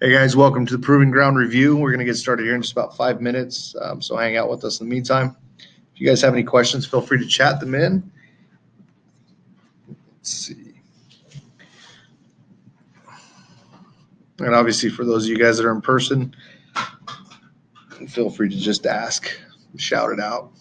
Hey guys, welcome to the Proving Ground Review. We're going to get started here in just about 5 minutes, so hang out with us in the meantime. If you guys have any questions, feel free to chat them in. Let's see. And obviously for those of you guys that are in person, feel free to just ask, shout it out.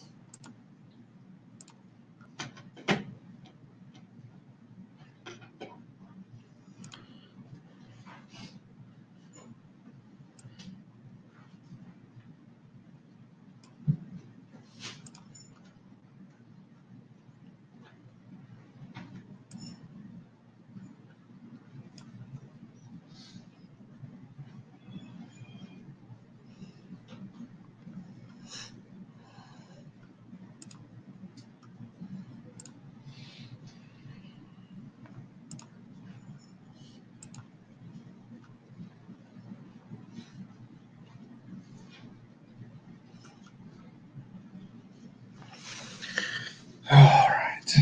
All right.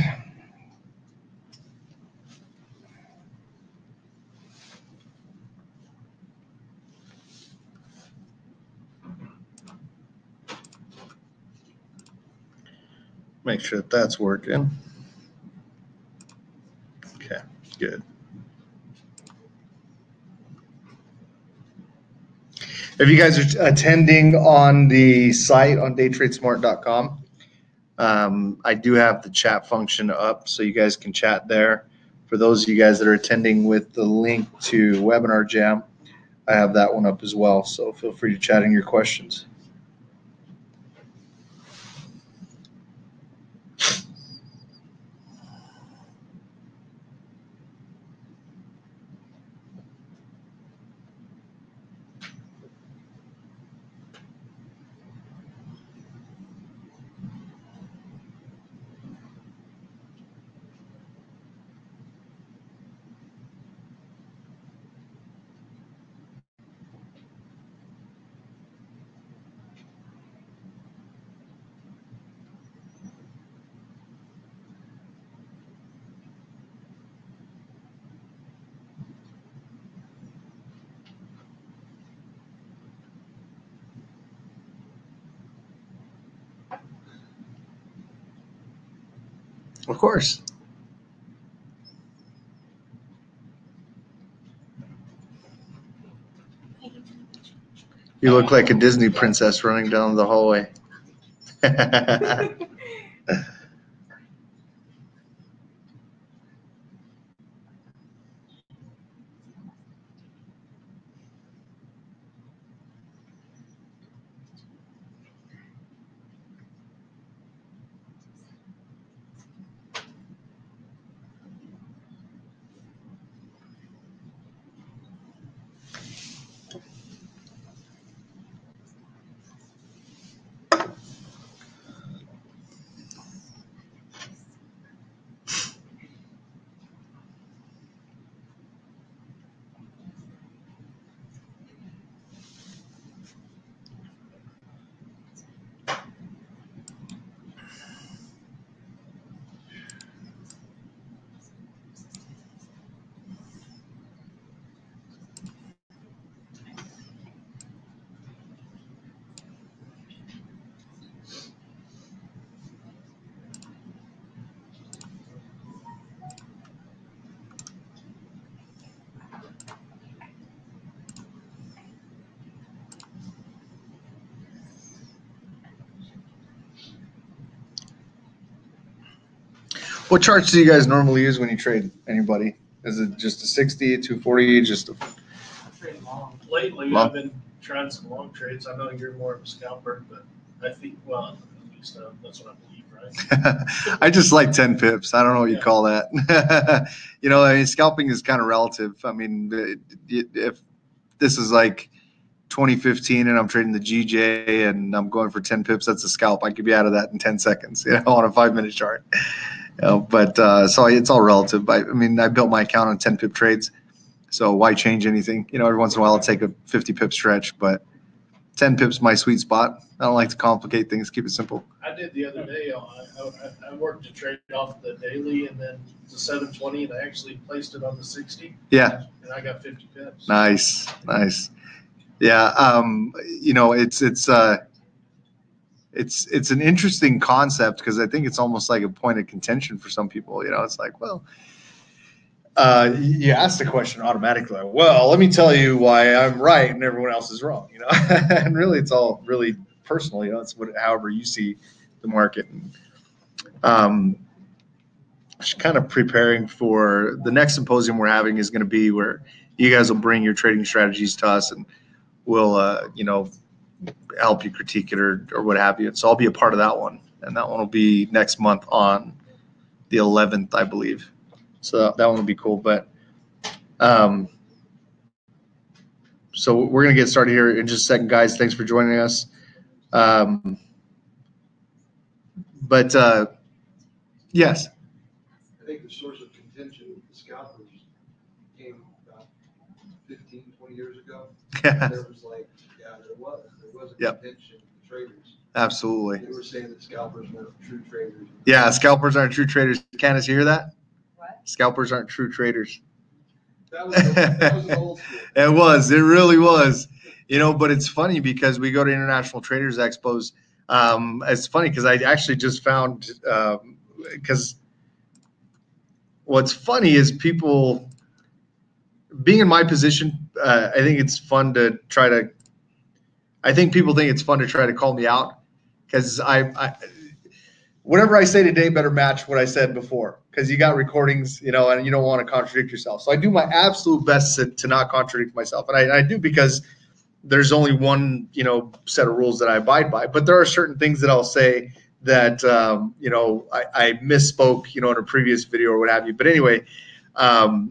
Make sure that that's working. Okay, good. If you guys are attending on the site on daytradesmart.com, I do have the chat function up so you guys can chat there. For those of you guys that are attending with the link to Webinar Jam, I have that one up as well, so feel free to chat in your questions. Of course. You look like a Disney princess running down the hallway. What charts do you guys normally use when you trade anybody? Is it just a 60, 240, just a... I trade long. Lately, long. I've been trying some long trades. I know you're more of a scalper, but I think, well, at least that's what I believe, right? I just like 10 pips. I don't know what you call that. You know, I mean, scalping is kind of relative. I mean, if this is like 2015 and I'm trading the GJ and I'm going for 10 pips, that's a scalp. I could be out of that in 10 seconds, you know, on a 5-minute chart. You know, but so it's all relative. I mean, I built my account on 10 pip trades, so why change anything? You know, every once in a while I'll take a 50 pip stretch, but 10 pips my sweet spot. I don't like to complicate things. Keep it simple. I did the other day. I worked to trade off the daily and then the 720, and I actually placed it on the 60. Yeah. And I got 50 pips. Nice. Yeah. It's an interesting concept because I think it's almost like a point of contention for some people. It's like, well, you ask the question automatically. Like, well, let me tell you why I'm right and everyone else is wrong. And really, it's all really personal. It's however you see the market. Just kind of preparing for the next symposium we're having is going to be where you guys will bring your trading strategies to us, and we'll help you critique it or what have you. So I'll be a part of that one, and that one will be next month on the 11th, I believe. So that one will be cool. But so we're going to get started here in just a second, guys. Thanks for joining us. Yes. I think the source of contention with the scalpers came about 15, 20 years ago. Yeah. There was a Yep. contention with the traders. Absolutely. They were saying that scalpers weren't true traders. Yeah, scalpers aren't true traders. Candace, you hear that? What? Scalpers aren't true traders. That was an old school. It was. It really was. But it's funny because we go to International Traders Expos. It's funny because I actually just found because what's funny is people being in my position. I think it's fun to try to. I think people think it's fun to try to call me out because I whatever I say today better match what I said before because you got recordings, and you don't want to contradict yourself. So I do my absolute best to not contradict myself, and I do because there's only one set of rules that I abide by. But there are certain things that I'll say that I misspoke in a previous video or what have you. But anyway, I'll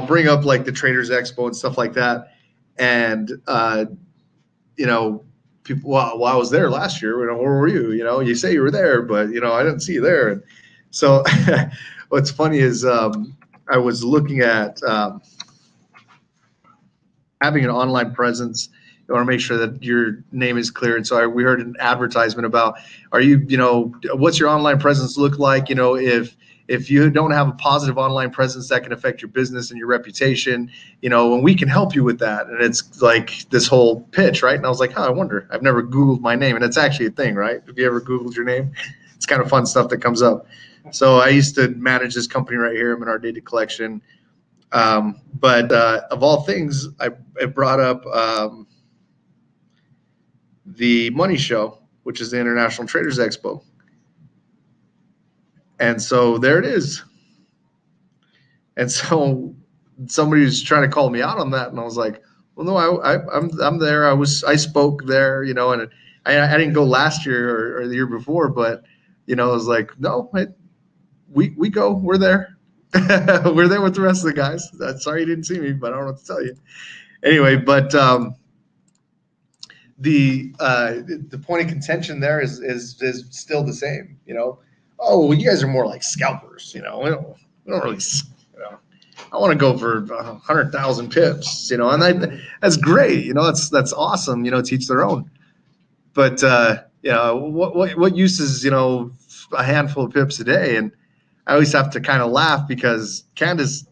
bring up like the Traders Expo and stuff like that, and people, well, I was there last year. Where were you? You say you were there, but I didn't see you there. And so, what's funny is I was looking at having an online presence. You want to make sure that your name is clear. And so we heard an advertisement about, what's your online presence look like? If you don't have a positive online presence that can affect your business and your reputation, and we can help you with that. And it's like this whole pitch, right? And I was like, I wonder, I've never Googled my name. And it's actually a thing, right? Have you ever Googled your name? It's kind of fun stuff that comes up. So I used to manage this company right here. I'm in our data collection. But of all things, I brought up the Money Show, which is the International Traders Expo. And so there it is. And so somebody was trying to call me out on that, and I was like, well, no, I'm there. I spoke there, and I didn't go last year or the year before, but I was like, no, we go, we're there. We're there with the rest of the guys. Sorry you didn't see me, but I don't know what to tell you. Anyway, but the point of contention there is still the same. Oh, well, you guys are more like scalpers. We don't really. I want to go for 100,000 pips. And that's great. That's awesome. Teach their own. But what use is a handful of pips a day? And I always have to kind of laugh because Candace,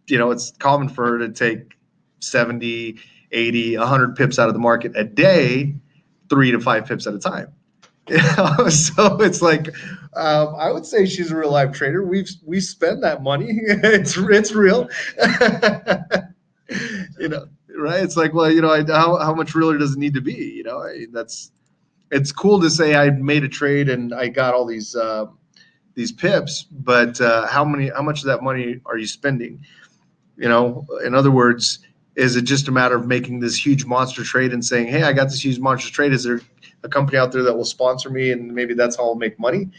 it's common for her to take 70, 80, 100 pips out of the market a day, 3 to 5 pips at a time. So it's like I would say she's a real life trader. We spend that money. It's real. Right? It's like, well, how much realer does it need to be? It's cool to say I made a trade and I got all these pips, but how much of that money are you spending? In other words, is it just a matter of making this huge monster trade and saying, hey, I got this huge monster trade. Is there a company out there that will sponsor me and maybe that's how I'll make money?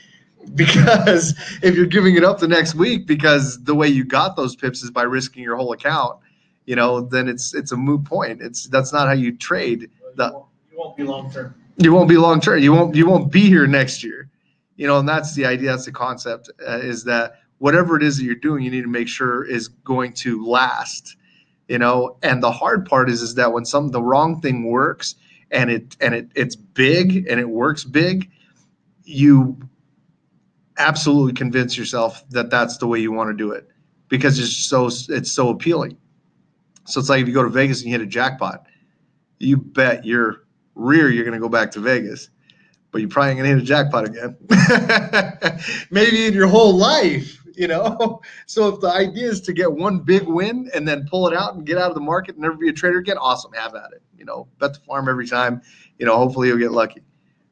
Because if you're giving it up the next week because the way you got those pips is by risking your whole account, then it's a moot point. That's not how you trade. You won't be long term. You won't be long term. You won't be here next year. And that's the idea. That's the concept is that whatever it is that you're doing, you need to make sure is going to last. And the hard part is that when the wrong thing works and it's big and it works big, you absolutely convince yourself that that's the way you want to do it because it's so appealing. So it's like if you go to Vegas and you hit a jackpot, you bet your rear you're going to go back to Vegas, but you probably ain't going to hit a jackpot again. Maybe in your whole life, you know? So if the idea is to get one big win and then pull it out and get out of the market and never be a trader again, awesome, have at it. You know, bet the farm every time, you know, hopefully you'll get lucky.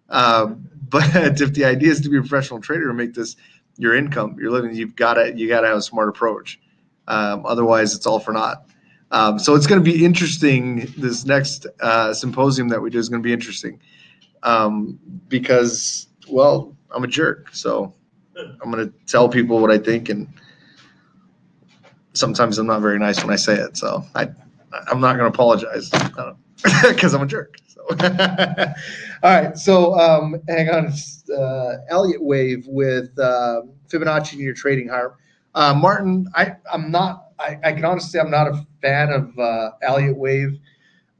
But if the idea is to be a professional trader and make this your income, your living, you got to have a smart approach. Otherwise, it's all for naught. So it's going to be interesting. This next symposium that we do is going to be interesting because, well, I'm a jerk. So I'm going to tell people what I think, and sometimes I'm not very nice when I say it. So I'm not going to apologize because I'm a jerk. So all right. So hang on. Elliott wave with Fibonacci in your trading, Hiram. Martin, I can honestly say I'm not a fan of Elliott wave.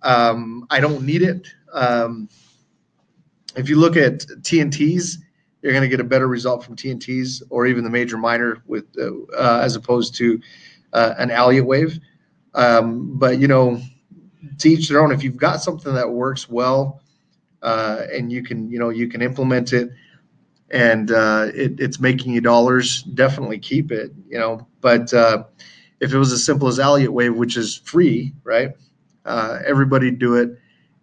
I don't need it. If you look at TNTs, you're going to get a better result from TNTs or even the major minor with as opposed to an Elliott wave. But you know, to each their own. If you've got something that works well and you can implement it, and it's making you dollars, definitely keep it. You know, but if it was as simple as Elliott wave, which is free, right? Everybody'd do it,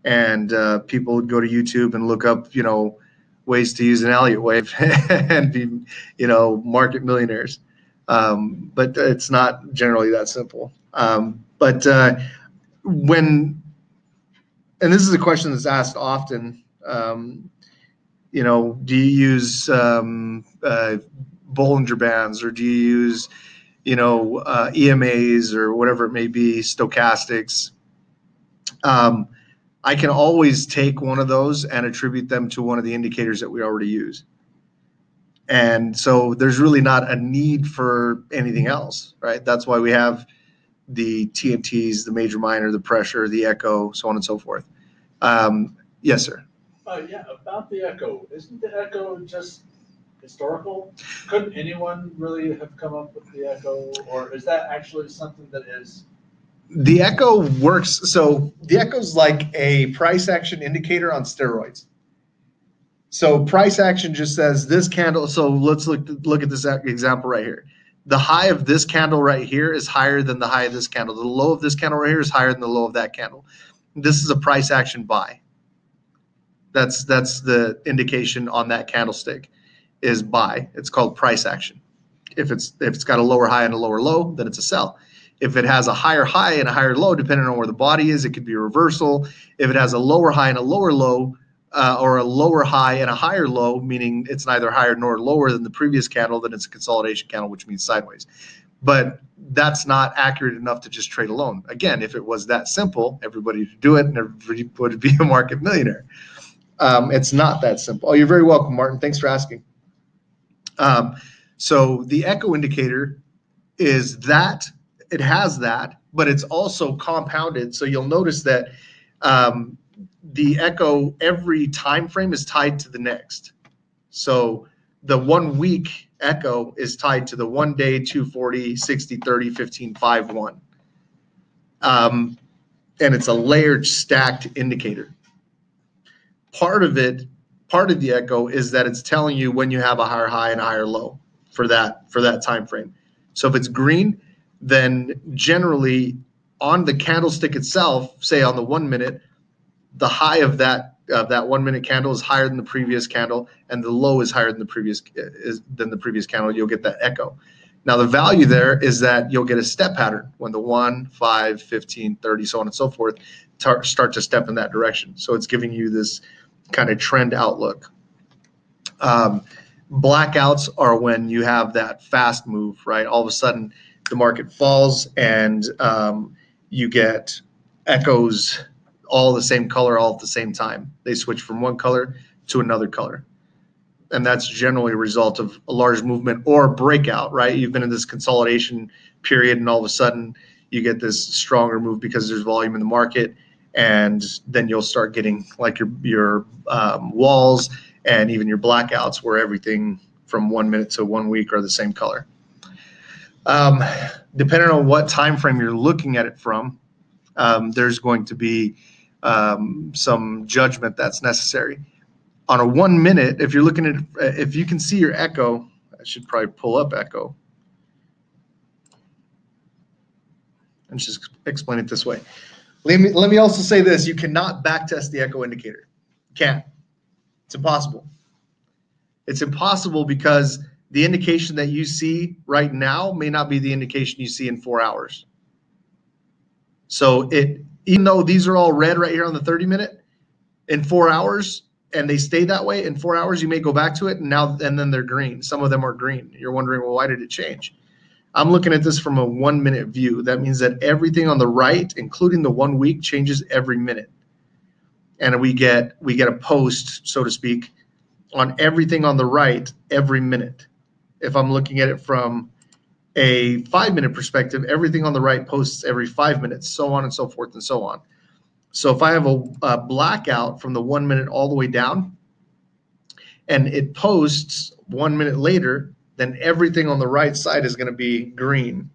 and people would go to YouTube and look up, you know, ways to use an Elliott wave and be, you know, market millionaires. But it's not generally that simple. But when, and this is a question that's asked often, you know, do you use Bollinger Bands, or do you use, you know, EMAs or whatever it may be, stochastics? I can always take one of those and attribute them to one of the indicators that we already use. And so there's really not a need for anything else, right? That's why we have the TNTs, the major minor, the pressure, the echo, so on and so forth. Yes, sir. Yeah, about the echo. Isn't the echo just historical? Couldn't anyone really have come up with the echo, or is that actually something that is? The echo works. So the echo is like a price action indicator on steroids. So price action just says this candle. So let's look at this example right here. The high of this candle right here is higher than the high of this candle. The low of this candle right here is higher than the low of that candle. This is a price action buy. That's the indication on that candlestick is buy. It's called price action. If it's got a lower high and a lower low, then it's a sell. If it has a higher high and a higher low, depending on where the body is, it could be a reversal. If it has a lower high and a lower low, or a lower high and a higher low, meaning it's neither higher nor lower than the previous candle, then it's a consolidation candle, which means sideways. But that's not accurate enough to just trade alone. Again, if it was that simple, everybody would do it and everybody would be a market millionaire. It's not that simple. Oh, you're very welcome, Martin. Thanks for asking. So the echo indicator is that it has that, but it's also compounded. So you'll notice that the echo, every time frame is tied to the next. So the 1 week echo is tied to the 1 day, 240, 60, 30, 15, 5, 1. And it's a layered stacked indicator. Part of the echo is that it's telling you when you have a higher high and a higher low for that time frame. So if it's green, then generally on the candlestick itself, say on the 1 minute, the high of that 1 minute candle is higher than the previous candle, and the low is higher than the previous candle. You'll get that echo. Now the value there is that you'll get a step pattern when the 1, 5, 15, 30, so on and so forth start to step in that direction. So it's giving you this kind of trend outlook. Blackouts are when you have that fast move, right? All of a sudden the market falls and you get echoes all the same color all at the same time. They switch from one color to another color. And that's generally a result of a large movement or breakout, right? You've been in this consolidation period and all of a sudden you get this stronger move because there's volume in the market and then you'll start getting like your walls and even your blackouts where everything from 1 minute to 1 week are the same color. Depending on what time frame you're looking at it from, there's going to be some judgment that's necessary. On a 1 minute, if you're looking at, if you can see your echo, I should probably pull up echo. And just explain it this way. Let me also say this: you cannot backtest the echo indicator. You can't. It's impossible. It's impossible because the indication that you see right now may not be the indication you see in 4 hours. So even though these are all red right here on the 30-minute, in 4 hours, and they stay that way, in 4 hours, you may go back to it, and then they're green. Some of them are green. You're wondering, well, why did it change? I'm looking at this from a 1 minute view. That means that everything on the right, including the 1 week, changes every minute. And we get a post, so to speak, on everything on the right every minute. If I'm looking at it from a 5 minute perspective, everything on the right posts every 5 minutes, so on and so forth and so on. So if I have a blackout from the 1 minute all the way down and it posts 1 minute later, then everything on the right side is going to be green,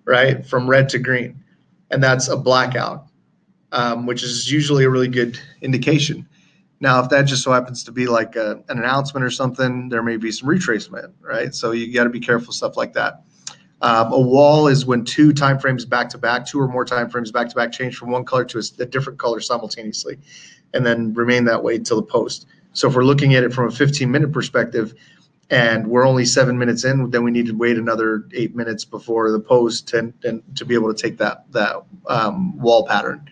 right? From red to green. And that's a blackout, which is usually a really good indication. Now, if that just so happens to be like an announcement or something, there may be some retracement, right? So you got to be careful, stuff like that. A wall is when two time frames back to back, two or more time frames back to back, change from one color to a different color simultaneously, and then remain that way until the post. So if we're looking at it from a 15-minute perspective, and we're only 7 minutes in, then we need to wait another 8 minutes before the post and to be able to take that wall pattern.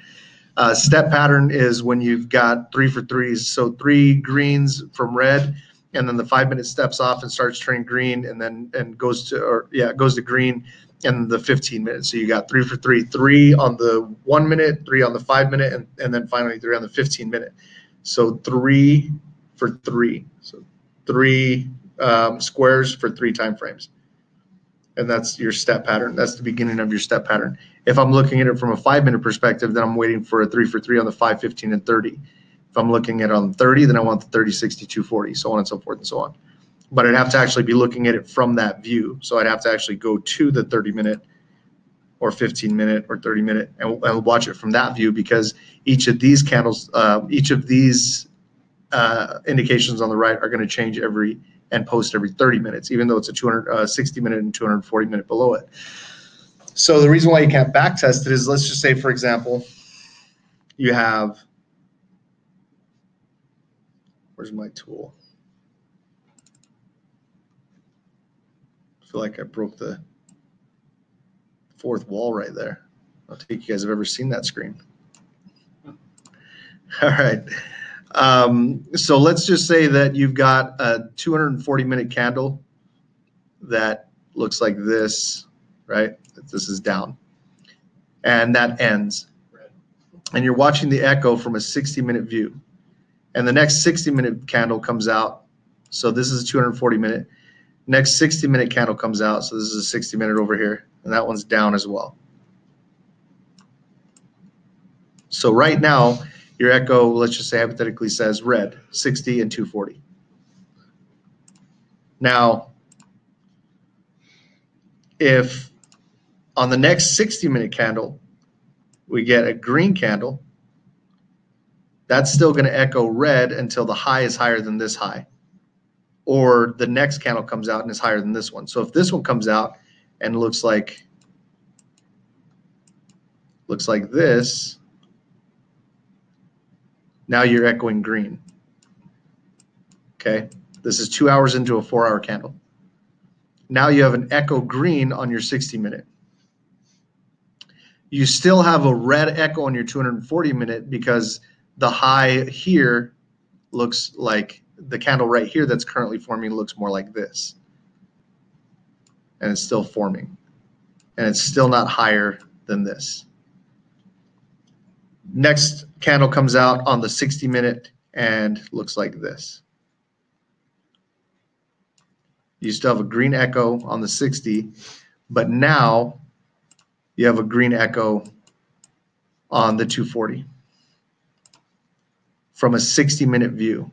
Step pattern is when you've got 3 for 3s, so 3 greens from red, and then the 5 minute steps off and starts turning green, and goes to green, and the 15 minutes. So you got 3 for 3, 3 on the 1 minute, 3 on the 5 minute, and then finally 3 on the 15 minute. So 3 for 3. So 3 squares for 3 time frames, and that's your step pattern. That's the beginning of your step pattern. If I'm looking at it from a 5 minute perspective, then I'm waiting for a 3 for 3 on the 5, 15, and 30. If I'm looking at it on 30, then I want the 30, 60, 240, so on and so forth and so on. But I'd have to actually be looking at it from that view. So I'd have to actually go to the 30 minute or 15 minute or 30 minute and watch it from that view, because each of these candles, each of these indications on the right are going to change and post every 30 minutes, even though it's a 260 minute and 240 minute below it. So the reason why you can't back test it is, let's just say, for example, you have, where's my tool? I feel like I broke the 4th wall right there. I don't think you guys have ever seen that screen. All right. So let's just say that you've got a 240 minute candle that looks like this, right? This is down, and that ends. And you're watching the echo from a 60-minute view, and the next 60-minute candle comes out. So this is a 240 minute. Next 60-minute candle comes out. So this is a 60 minute over here, and that one's down as well. So right now, your echo, let's just say hypothetically, says red, 60 and 240. Now, if on the next 60-minute candle, we get a green candle, that's still going to echo red until the high is higher than this high, or the next candle comes out and is higher than this one. So if this one comes out and looks like this, now you're echoing green. Okay, this is 2 hours into a 4-hour candle. Now you have an echo green on your 60-minute. You still have a red echo on your 240 minute because the high here looks like the candle right here that's currently forming looks more like this. And it's still forming. And it's still not higher than this. Next candle comes out on the 60-minute and looks like this. You still have a green echo on the 60, but now you have a green echo on the 240. from a 60-minute view,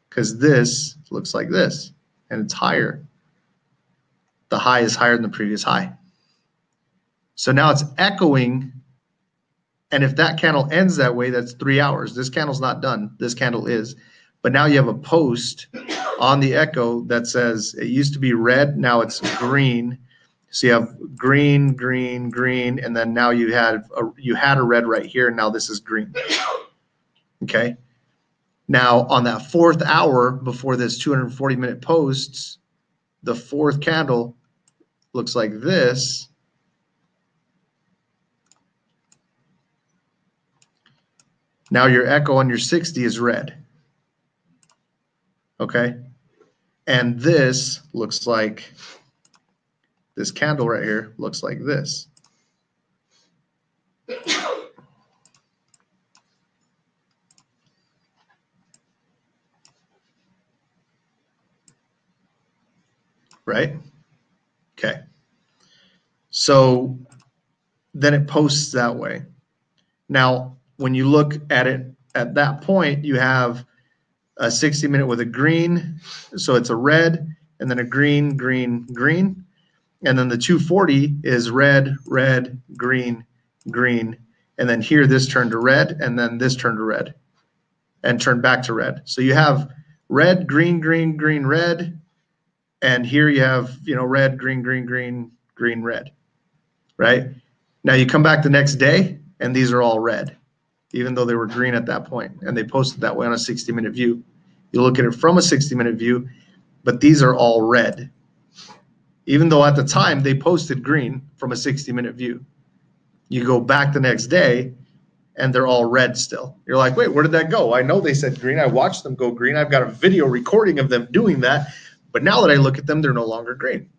because this looks like this, and it's higher. The high is higher than the previous high. So now it's echoing, and if that candle ends that way, that's 3 hours. This candle's not done. This candle is. But now you have a post on the echo that says it used to be red, now it's green. So you have green, green, green, and then now you had a red right here, and now this is green. Okay. Now on that 4th hour before this 240-minute posts, the 4th candle looks like this. Now your echo on your 60 is red. Okay. And this looks like, this candle right here looks like this. Right? Okay. So then it posts that way. Now, when you look at it at that point, you have a 60-minute with a green, so it's a red, and then a green, green, green. And then the 240 is red, red, green, green. And then here this turned to red, and then this turned to red, and turned back to red. So you have red, green, green, green, red. And here you have, red, green, green, green, green, red, right? Now you come back the next day, and these are all red, even though they were green at that point, and they posted that way on a 60-minute view. You look at it from a 60-minute view, but these are all red, even though at the time they posted green from a 60-minute view. You go back the next day, and they're all red still. You're like, wait, where did that go? I know they said green. I watched them go green. I've got a video recording of them doing that. But now that I look at them, they're no longer green.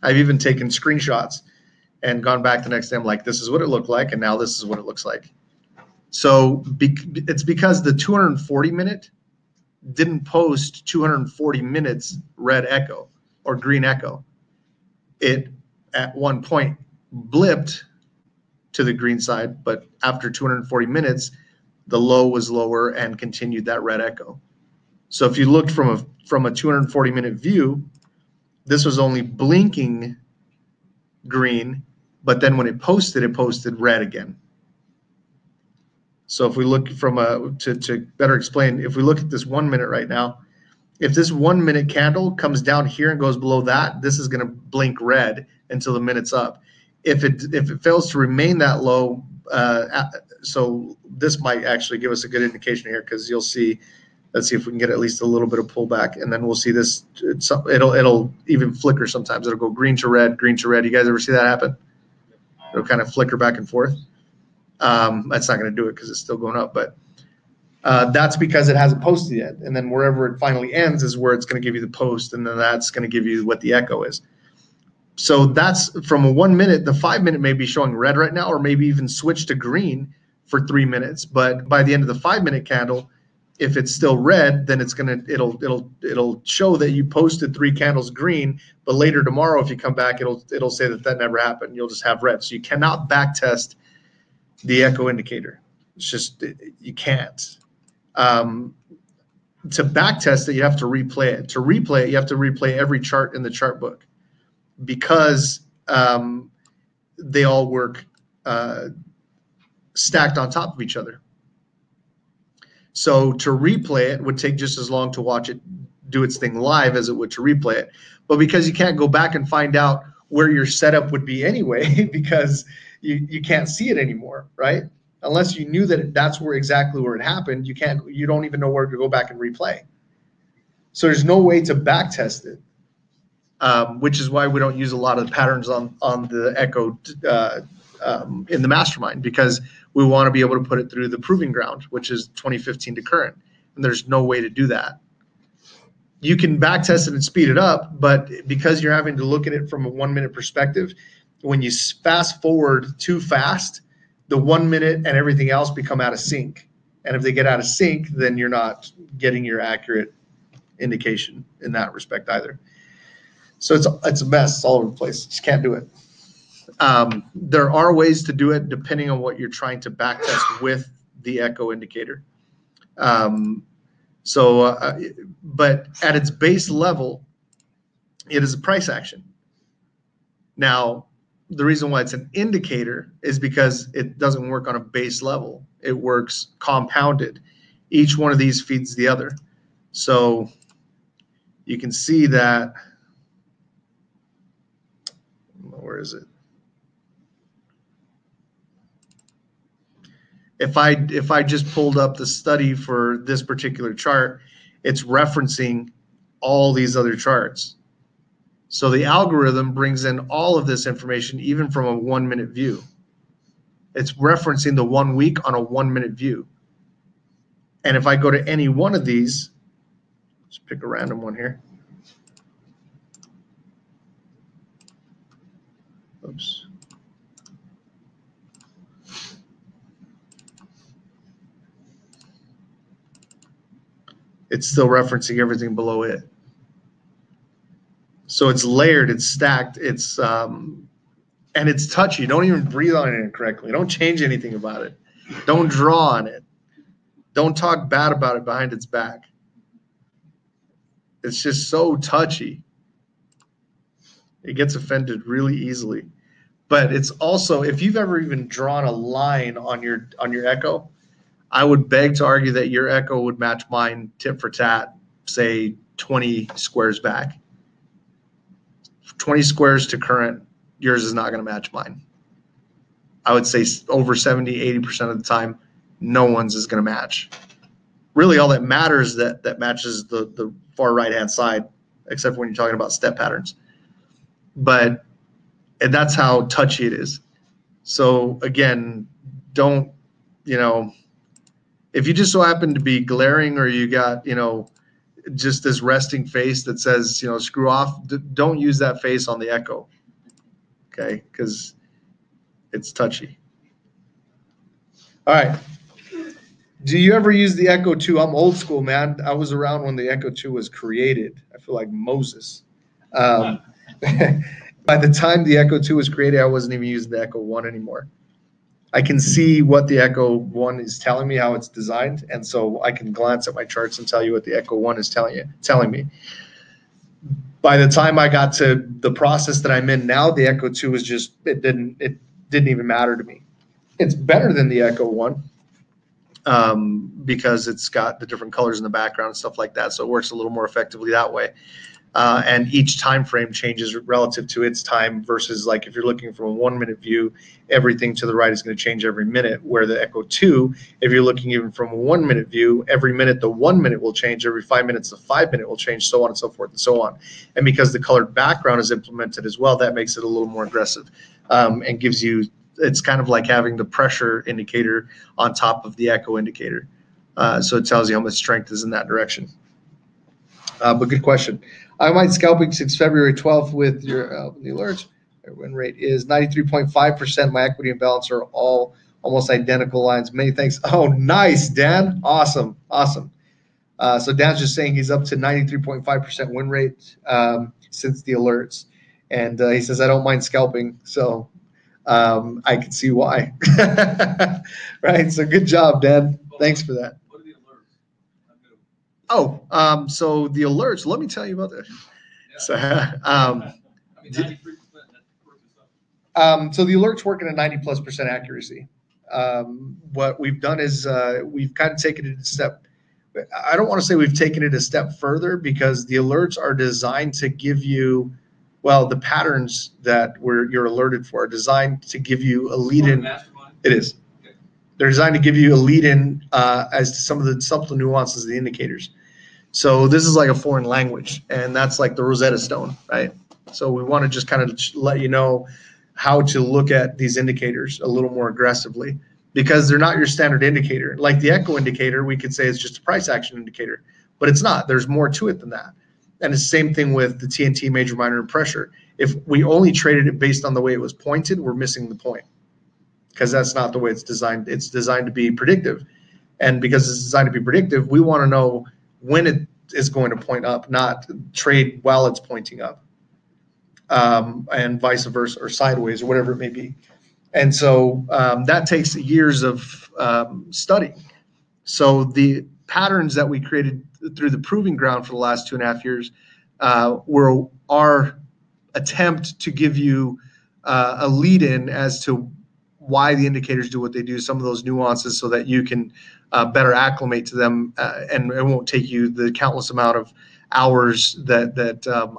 I've even taken screenshots and gone back the next day. I'm like, this is what it looked like, and now this is what it looks like. So it's because the 240-minute didn't post 240 minutes red echo or green echo. It, at one point, blipped to the green side, but after 240 minutes, the low was lower and continued that red echo. So if you looked from a 240-minute view, this was only blinking green, but then when it posted red again. So if we look from to better explain, if we look at this 1 minute right now, if this 1 minute candle comes down here and goes below that, this is going to blink red until the minute's up. If it fails to remain that low, so this might actually give us a good indication here, because you'll see. Let's see if we can get at least a little bit of pullback, and then we'll see this. It'll even flicker sometimes. It'll go green to red, green to red. You guys ever see that happen? It'll kind of flicker back and forth. That's not going to do it because it's still going up, but that's because it hasn't posted yet. And then wherever it finally ends is where it's going to give you the post, and then that's going to give you what the echo is. So that's from a 1 minute. The 5 minute may be showing red right now, or maybe even switch to green for 3 minutes. But by the end of the 5 minute candle, if it's still red, then it'll show that you posted 3 candles green, but later tomorrow, if you come back, it'll say that never happened. You'll just have red. So you cannot back test the echo indicator. It's just, you can't. To back test it, you have to replay it. To replay it, you have to replay every chart in the chart book, because they all work stacked on top of each other. So to replay it would take just as long to watch it do its thing live as it would to replay it. But because you can't go back and find out where your setup would be anyway, because you can't see it anymore, right? Unless you knew that that's exactly where it happened, you don't even know where to go back and replay. So there's no way to back test it, which is why we don't use a lot of the patterns on the echo in the mastermind, because we want to be able to put it through the proving ground, which is 2015 to current. And there's no way to do that. You can back test it and speed it up, but because you're having to look at it from a 1 minute perspective, when you fast forward too fast, the 1 minute and everything else become out of sync. And if they get out of sync, then you're not getting your accurate indication in that respect either. So it's a mess. It's all over the place. Just can't do it. There are ways to do it depending on what you're trying to backtest with the echo indicator. But at its base level, it is a price action. Now, the reason why it's an indicator is because it doesn't work on a base level. It works compounded. Each one of these feeds the other. So you can see that, where is it? If I just pulled up the study for this particular chart, it's referencing all these other charts. So the algorithm brings in all of this information, even from a 1 minute view. It's referencing the 1 week on a 1 minute view. And if I go to any one of these, let's pick a random one here. Oops. It's still referencing everything below it. So it's layered, it's stacked, it's and it's touchy. Don't even breathe on it incorrectly. Don't change anything about it. Don't draw on it. Don't talk bad about it behind its back. It's just so touchy. It gets offended really easily. But it's also, if you've ever even drawn a line on your echo, I would beg to argue that your echo would match mine tit for tat, say 20 squares back. 20 squares to current, yours is not going to match mine. I would say over 70, 80% of the time, no one's is going to match. Really, all that matters that matches the far right-hand side, except when you're talking about step patterns. But and that's how touchy it is. So again, don't, if you just so happen to be glaring, or you got, just this resting face that says, screw off, don't use that face on the echo, okay? Because it's touchy. All right. Do you ever use the Echo 2? I'm old school, man. I was around when the Echo 2 was created. I feel like Moses. By the time the Echo 2 was created, I wasn't even using the Echo 1 anymore. I can see what the Echo 1 is telling me, how it's designed, and so I can glance at my charts and tell you what the Echo 1 is telling me. By the time I got to the process that I'm in now, the Echo 2 was just, it didn't even matter to me. It's better than the Echo 1 because it's got the different colors in the background and stuff like that, so it works a little more effectively that way. And each time frame changes relative to its time, versus like if you're looking from a 1 minute view, everything to the right is going to change every minute, where the Echo 2, if you're looking even from a 1 minute view, every minute the 1 minute will change, every 5 minutes the 5 minute will change, so on and so forth and so on. And because the colored background is implemented as well, that makes it a little more aggressive and gives you, it's kind of like having the pressure indicator on top of the echo indicator. So it tells you how much strength is in that direction. But good question. I might scalping since February 12th with your the alerts. My win rate is 93.5%. My equity and balance are all almost identical lines. Many thanks. Oh, nice, Dan. Awesome. Awesome. So Dan's just saying he's up to 93.5% win rate since the alerts. And he says, I don't mind scalping. So I can see why. Right. So good job, Dan. Thanks for that. What are the alerts? Oh, so the alerts, let me tell you about that. Yeah. So, I mean, 93%. So the alerts work at a 90+% accuracy. What we've done is we've kind of taken it a step. I don't want to say we've taken it a step further, because the alerts are designed to give you, well, the patterns that you're alerted for are designed to give you a lead-in. It is. Okay. They're designed to give you a lead-in as to some of the subtle nuances of the indicators. So this is like a foreign language, and that's like the Rosetta Stone, right? So we want to just kind of let you know how to look at these indicators a little more aggressively, because they're not your standard indicator. Like the echo indicator, we could say it's just a price action indicator, but it's not. There's more to it than that. And it's the same thing with the TNT, major, minor, and pressure. If we only traded it based on the way it was pointed, we're missing the point, because that's not the way it's designed. It's designed to be predictive. And because it's designed to be predictive, we want to know when it is going to point up, not trade while it's pointing up, and vice versa, or sideways, or whatever it may be. And so that takes years of study. So the patterns that we created through the proving ground for the last 2.5 years were our attempt to give you a lead in as to why the indicators do what they do, some of those nuances, so that you can better acclimate to them, and it won't take you the countless amount of hours that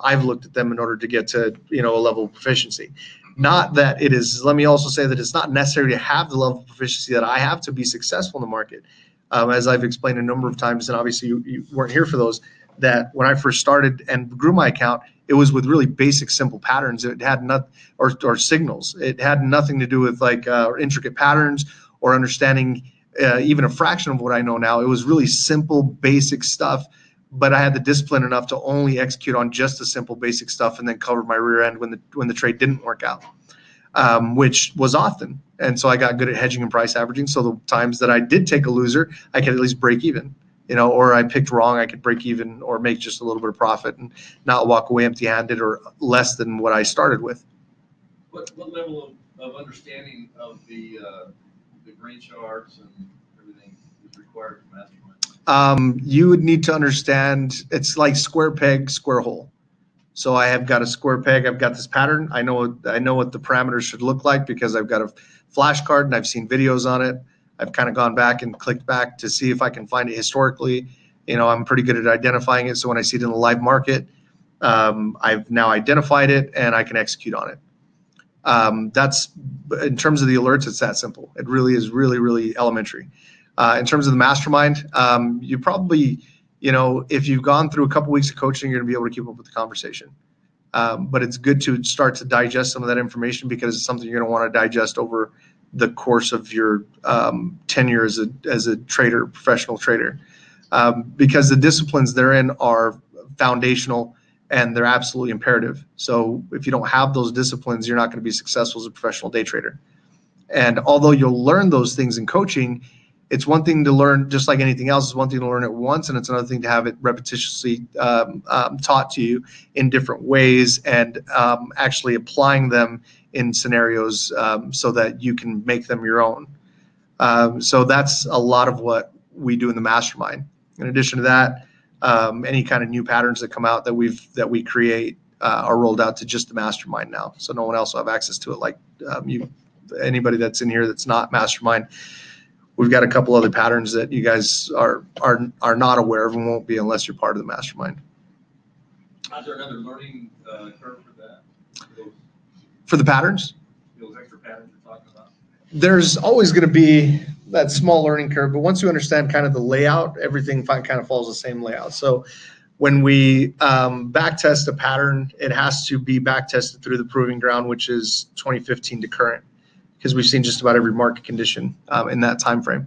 I've looked at them in order to get to a level of proficiency. Not that it is. Let me also say that it's not necessary to have the level of proficiency that I have to be successful in the market. As I've explained a number of times, and obviously you weren't here for those, that when I first started and grew my account, it was with really basic, simple patterns. It had or signals. It had nothing to do with like intricate patterns or understanding even a fraction of what I know now. It was really simple, basic stuff. But I had the discipline enough to only execute on just the simple, basic stuff, and then cover my rear end when the trade didn't work out, which was often. And so I got good at hedging and price averaging. So the times that I did take a loser, I could at least break even. Or I picked wrong, I could break even or make just a little bit of profit and not walk away empty-handed or less than what I started with. What level of understanding of the grain charts and everything is required for mastermind? You would need to understand, it's like square peg, square hole. So I have got a square peg, I've got this pattern. I know what the parameters should look like because I've got a flashcard and I've seen videos on it. I've kind of gone back and clicked back to see if I can find it historically. I'm pretty good at identifying it. So when I see it in the live market, I've now identified it and I can execute on it. That's, in terms of the alerts, it's that simple. It really is really, really elementary. In terms of the mastermind, you probably, if you've gone through a couple weeks of coaching, you're going to be able to keep up with the conversation. But it's good to start to digest some of that information because it's something you're going to want to digest over the course of your tenure as a trader, professional trader, because the disciplines they're in are foundational and they're absolutely imperative. So if you don't have those disciplines, you're not going to be successful as a professional day trader. And although you'll learn those things in coaching, it's one thing to learn, just like anything else. It's one thing to learn it once, and it's another thing to have it repetitiously taught to you in different ways and actually applying them in scenarios so that you can make them your own. So that's a lot of what we do in the mastermind. In addition to that, any kind of new patterns that come out that we create are rolled out to just the mastermind now. So no one else will have access to it. Like anybody that's in here that's not mastermind. We've got a couple other patterns that you guys are not aware of and won't be unless you're part of the mastermind. Is there another learning curve for that? For the patterns? Those extra patterns you're talking about? There's always going to be that small learning curve, but once you understand kind of the layout, everything kind of follows the same layout. So when we backtest a pattern, it has to be backtested through the proving ground, which is 2015 to current, because we've seen just about every market condition in that time frame.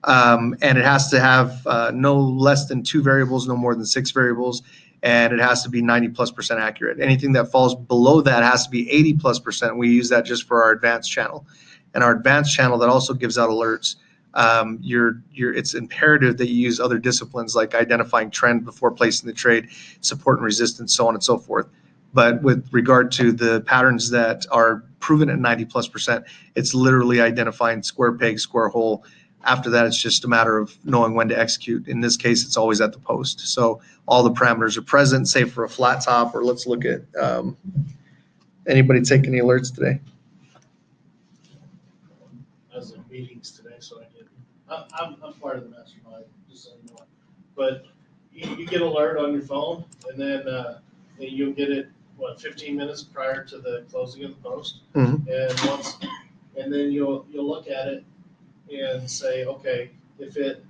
And it has to have no less than 2 variables, no more than 6 variables, and it has to be 90+% accurate. Anything that falls below that has to be 80+%. We use that just for our advanced channel. And our advanced channel that also gives out alerts, it's imperative that you use other disciplines like identifying trend before placing the trade, support and resistance, so on and so forth. But with regard to the patterns that are proven at 90+%, it's literally identifying square peg, square hole. After that, it's just a matter of knowing when to execute. In this case, it's always at the post. So all the parameters are present, save for a flat top. Or let's look at anybody take any alerts today? I was in meetings today, so I didn't. I'm part of the mastermind, just so you know. But you get an alert on your phone, and then you'll get it 15 minutes prior to the closing of the post, and then you'll look at it and say, okay, if it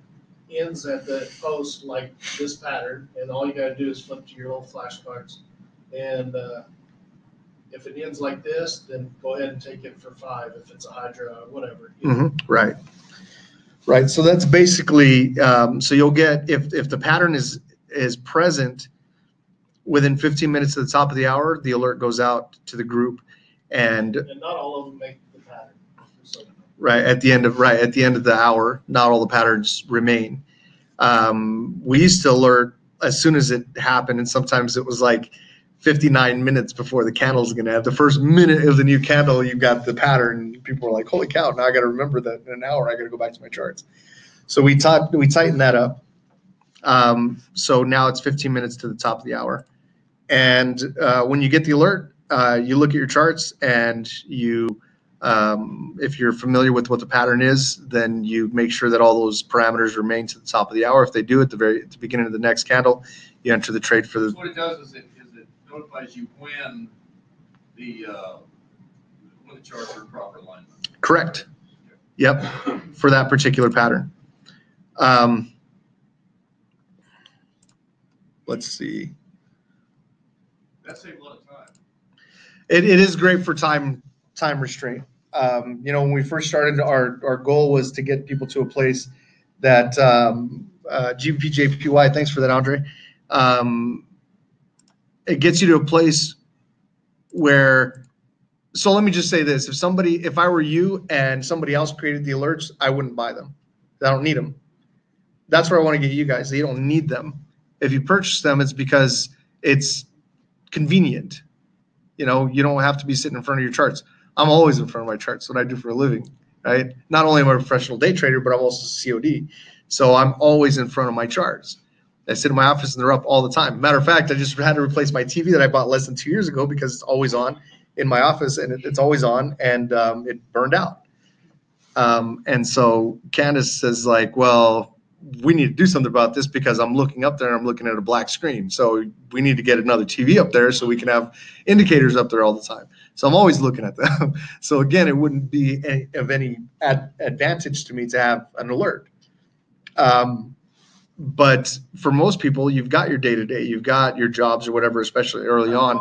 ends at the post like this pattern, and all you got to do is flip to your old flashcards, and if it ends like this, then go ahead and take it for 5 if it's a hydra or whatever. Right. So that's basically so you'll get if the pattern is present within 15 minutes at the top of the hour, the alert goes out to the group, and not all of them make the pattern. So. Right at the end of the hour, not all the patterns remain. We used to alert as soon as it happened, and sometimes it was like 59 minutes before the candle's going to have the first minute of the new candle. You got the pattern. People are like, "Holy cow! Now I got to remember that in an hour. I got to go back to my charts." So we tightened that up. So now it's 15 minutes to the top of the hour. And when you get the alert, you look at your charts and you, if you're familiar with what the pattern is, then you make sure that all those parameters remain to the top of the hour. If they do at the beginning of the next candle, you enter the trade for the. So what it does is it notifies you when the charts are in proper alignment. Correct. Yep. For that particular pattern. Let's see. That saves a lot of time. It is great for time restraint. When we first started, our goal was to get people to a place that GPJPY. Thanks for that, Andre. It gets you to a place where. So let me just say this: if I were you and somebody else created the alerts, I wouldn't buy them. I don't need them. That's where I want to get you guys. You don't need them. If you purchase them, it's because it's convenient. You don't have to be sitting in front of your charts. I'm always in front of my charts. What I do for a living, right? Not only am I a professional day trader, but I'm also COD. So I'm always in front of my charts. I sit in my office and they're up all the time. Matter of fact, I just had to replace my TV that I bought less than 2 years ago because it's always on in my office, and it's always on, and it burned out. And so Candace says, like, well, we need to do something about this because I'm looking up there and I'm looking at a black screen. So we need to get another TV up there so we can have indicators up there all the time. So I'm always looking at them. So again, it wouldn't be of any advantage to me to have an alert. But for most people, you've got your day-to-day, you've got your jobs or whatever, especially early on.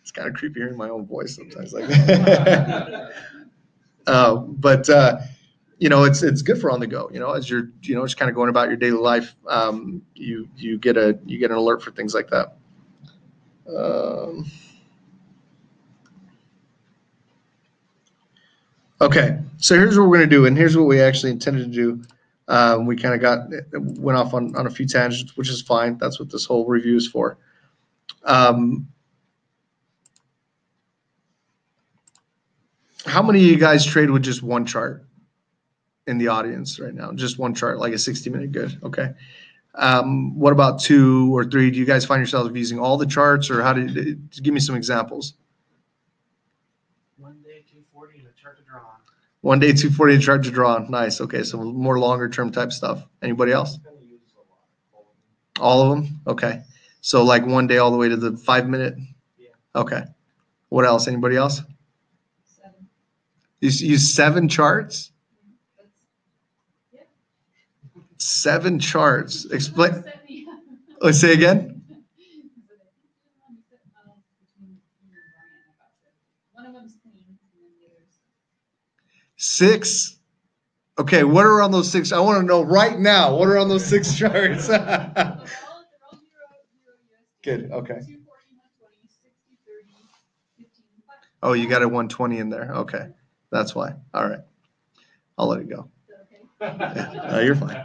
It's kind of creepy hearing my own voice sometimes like that. But it's good for on the go, as you're, just kind of going about your daily life. You get an alert for things like that. Okay, so here's what we're going to do, and here's what we actually intended to do. We kind of went off on a few tangents, which is fine. That's what this whole review is for. How many of you guys trade with just one chart in the audience right now? Just one chart, like a 60-minute good. Okay. What about 2 or 3? Do you guys find yourselves using all the charts, or give me some examples? One day, 240 and a chart to draw on. One day, 240 and a chart to draw on. Nice. Okay. So more longer term type stuff. Anybody else? All of them? Okay. So like one day all the way to the 5-minute? Yeah. Okay. What else? Anybody else? 7. You use 7 charts? Yeah. 7 charts. Explain. Oh, say again? One of them's clean, and then the others. 6. Okay, what are on those 6? I want to know right now. What are on those 6 charts? They're all Good. Okay. 240, 120, 60, 30, 15, 5. Oh, you got a 120 in there. Okay, that's why. All right, I'll let it go. Is that okay? No, you're fine.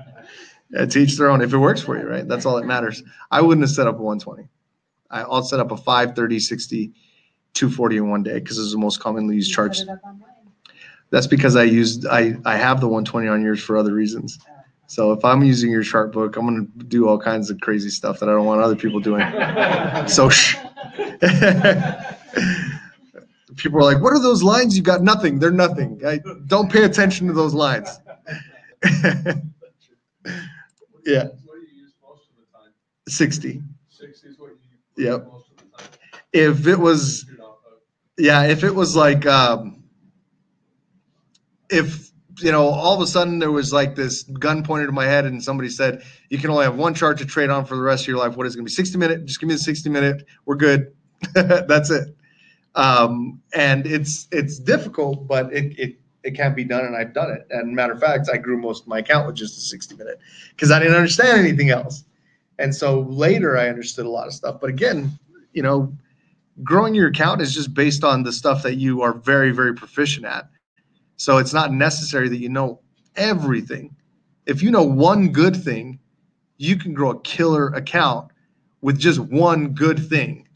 To each their own. If it works for you, right? That's all that matters. I wouldn't have set up a 120. I'll set up a 5, 30, 60, 240 in one day because it's the most commonly used charts. Set it up on mine. That's because I have the 120 on yours for other reasons. So if I'm using your chart book, I'm going to do all kinds of crazy stuff that I don't want other people doing. So shh. People are like, what are those lines? You got nothing. They're nothing. Don't pay attention to those lines. Yeah. What do you use most of the time? 60. 60 is what you use Yep. most of the time. If it was, yeah, if it was like, if, all of a sudden there was like this gun pointed at my head and somebody said, you can only have one chart to trade on for the rest of your life. What is it going to be? 60-minute? Just give me the 60-minute. We're good. That's it. And it's difficult, but it can be done, and I've done it. And matter of fact, I grew most of my account with just a 60-minute because I didn't understand anything else. And so later I understood a lot of stuff. But again, growing your account is just based on the stuff that you are very, very proficient at. So it's not necessary that you know everything. If you know one good thing, you can grow a killer account with just one good thing,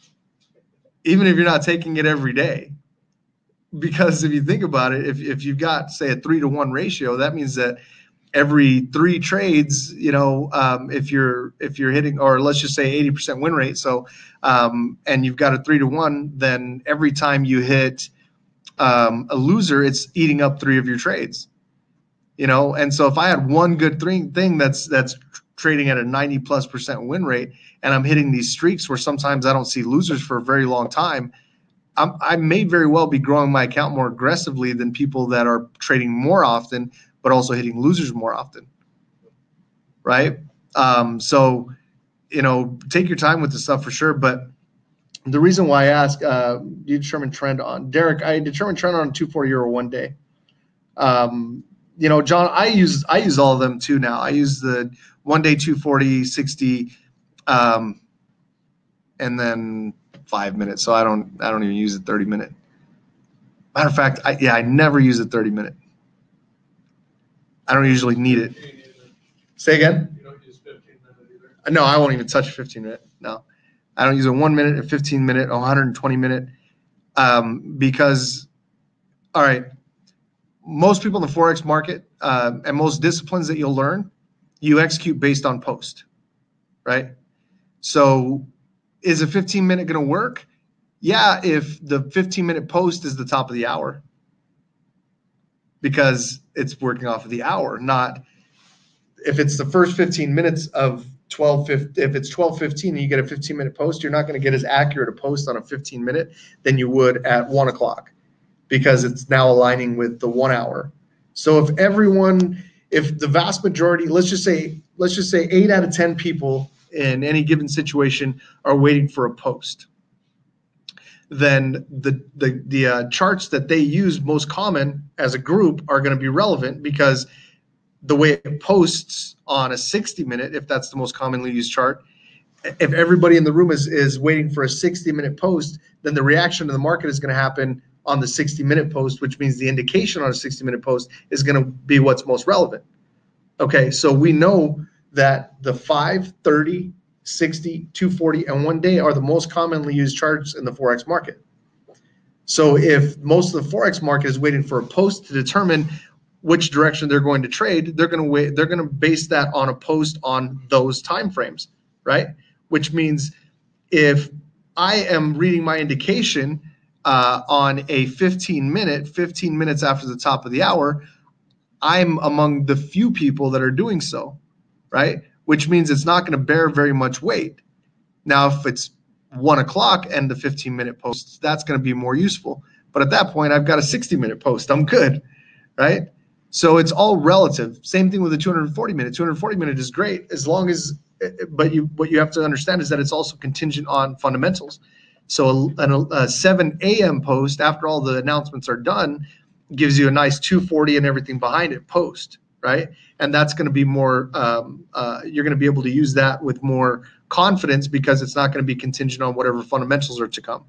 even if you're not taking it every day. Because if you think about it, if you've got, say, a 3-to-1 ratio, that means that every 3 trades, if you're hitting, or let's just say 80% win rate, so and you've got a 3-to-1, then every time you hit a loser, it's eating up 3 of your trades. And so if I had one good thing that's trading at a 90+% win rate, and I'm hitting these streaks where sometimes I don't see losers for a very long time, I may very well be growing my account more aggressively than people that are trading more often, but also hitting losers more often, right? So, take your time with this stuff for sure. But the reason why I ask, you determine trend on, Derek, I determine trend on a 240 or 1 day. John, I use all of them too now. I use the 1 day 240, 60, and then 5 minutes. So I don't even use the 30-minute. Matter of fact, I never use the 30-minute. I don't usually need it. Say again? You don't use 15-minute either? No, I won't even touch a 15-minute. No, I don't use a 1 minute, a 15-minute, a 120-minute, because, all right, most people in the Forex market and most disciplines that you'll learn, you execute based on post, right? So is a 15-minute going to work? Yeah, if the 15-minute post is the top of the hour, because it's working off of the hour, not if it's the first 15 minutes of 12:15. If it's 12:15 and you get a 15-minute post, you're not going to get as accurate a post on a 15-minute than you would at 1 o'clock, because it's now aligning with the 1 hour. So if the vast majority, let's just say 8 out of 10 people in any given situation are waiting for a post, then the charts that they use most common as a group are going to be relevant, because the way it posts on a 60-minute, if that's the most commonly used chart, if everybody in the room is waiting for a 60-minute post, then the reaction to the market is going to happen on the 60-minute post, which means the indication on a 60-minute post is going to be what's most relevant. Okay, so we know that the 5, 30, 60, 240, and 1 day are the most commonly used charts in the Forex market. So if most of the Forex market is waiting for a post to determine which direction they're going to trade, they're going to base that on a post on those time frames, right? Which means if I am reading my indication on a 15 minutes after the top of the hour, I'm among the few people that are doing so, right? Which means it's not going to bear very much weight. Now, if it's 1 o'clock and the 15-minute posts, that's going to be more useful. But at that point, I've got a 60-minute post. I'm good, right? So it's all relative. Same thing with the 240-minute. 240-minute is great as long as, but what you have to understand is that it's also contingent on fundamentals. So a 7 a.m. post, after all the announcements are done, gives you a nice 240 and everything behind it post, right? And that's going to be more, you're going to be able to use that with more confidence, because it's not going to be contingent on whatever fundamentals are to come.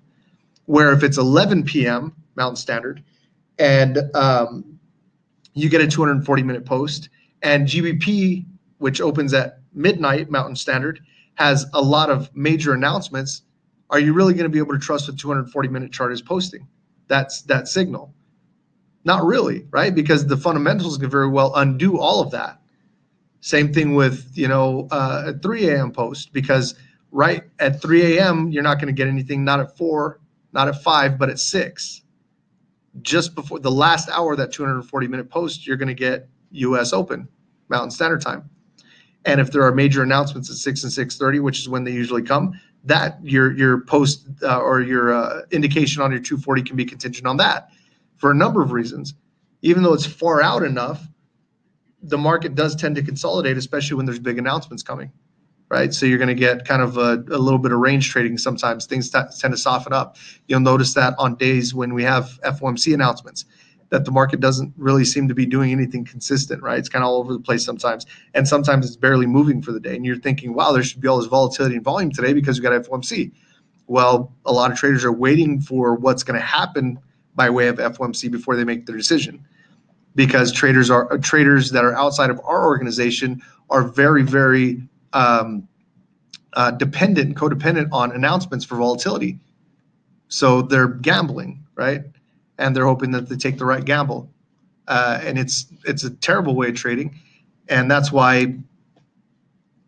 Where if it's 11 p.m. Mountain Standard and you get a 240-minute post, and GBP, which opens at midnight Mountain Standard, has a lot of major announcements, are you really going to be able to trust what 240-minute chart is posting? That's that signal. Not really, right? Because the fundamentals can very well undo all of that. Same thing with, a 3 a.m. post, because right at 3 a.m., you're not going to get anything, not at 4, not at 5, but at 6. Just before the last hour of that 240-minute post, you're going to get U.S. Open, Mountain Standard Time. And if there are major announcements at 6 and 6:30, which is when they usually come, that your post or your indication on your 240 can be contingent on that for a number of reasons. Even though it's far out enough, the market does tend to consolidate, especially when there's big announcements coming, right? So you're going to get kind of a little bit of range trading. Sometimes things tend to soften up. You'll notice that on days when we have FOMC announcements, that the market doesn't really seem to be doing anything consistent, right? It's kind of all over the place sometimes. And sometimes it's barely moving for the day. And you're thinking, wow, there should be all this volatility and volume today because we got FOMC. Well, a lot of traders are waiting for what's going to happen by way of FOMC before they make their decision. Because traders that are outside of our organization are very, very dependent and codependent on announcements for volatility. So they're gambling, right? and they're hoping that they take the right gamble. And it's a terrible way of trading, and that's why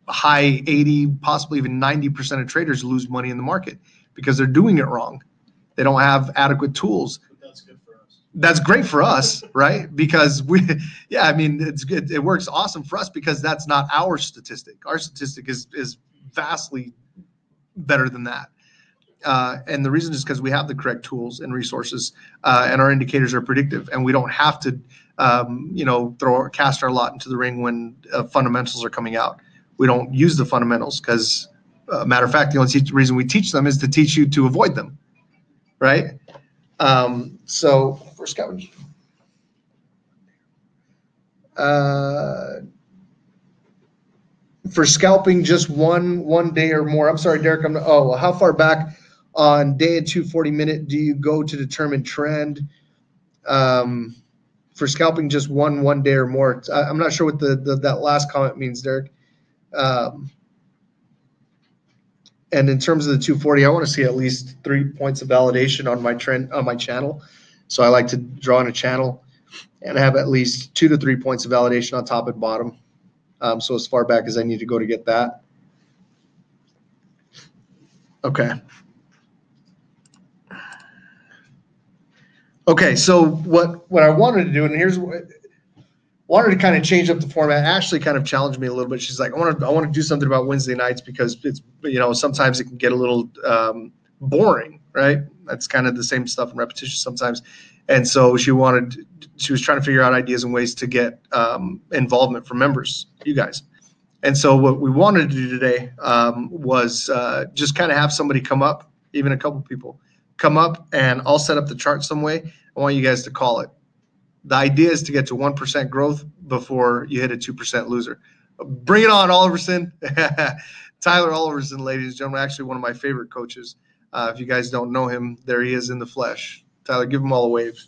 high 80, possibly even 90% of traders lose money in the market because they're doing it wrong. They don't have adequate tools. But that's good for us. That's great for us, right? Because it's good. It works awesome for us because that's not our statistic. Our statistic is vastly better than that. And the reason is because we have the correct tools and resources, and our indicators are predictive, and we don't have to, cast our lot into the ring when fundamentals are coming out. We don't use the fundamentals because, matter of fact, the only reason we teach them is to teach you to avoid them, right? So for scouting, for scalping just one day or more. I'm sorry, Derek. How far back on day and 240 minute do you go to determine trend? For scalping just one day or more. I'm not sure what that last comment means, Derek. And in terms of the 240, I want to see at least 3 points of validation on my trend on my channel. So I like to draw in a channel and have at least 2 to 3 points of validation on top and bottom. So as far back as I need to go to get that. Okay. Okay, so what I wanted to do, and here's what wanted to kind of change up the format. Ashley kind of challenged me a little bit. She's like, I want to do something about Wednesday nights because it's, sometimes it can get a little boring, right? That's kind of the same stuff in repetition sometimes. And so she was trying to figure out ideas and ways to get involvement from members, you guys. And so what we wanted to do today was just kind of have somebody come up, even a couple people come up, and I'll set up the chart some way. I want you guys to call it. The idea is to get to 1% growth before you hit a 2% loser. Bring it on, Oliverson. Tyler Oliverson, ladies and gentlemen, actually one of my favorite coaches. If you guys don't know him, there he is in the flesh. Tyler, give him all a wave.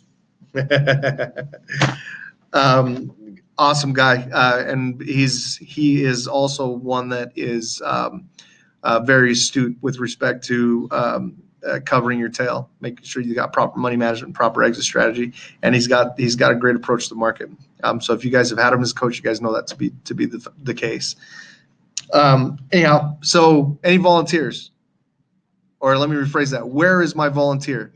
Awesome guy. And he is also one that is very astute with respect to covering your tail, making sure you got proper money management, proper exit strategy, and he's got a great approach to the market. So if you guys have had him as a coach, you guys know that to be the case. Anyhow, so any volunteers? Or let me rephrase that. Where is my volunteer?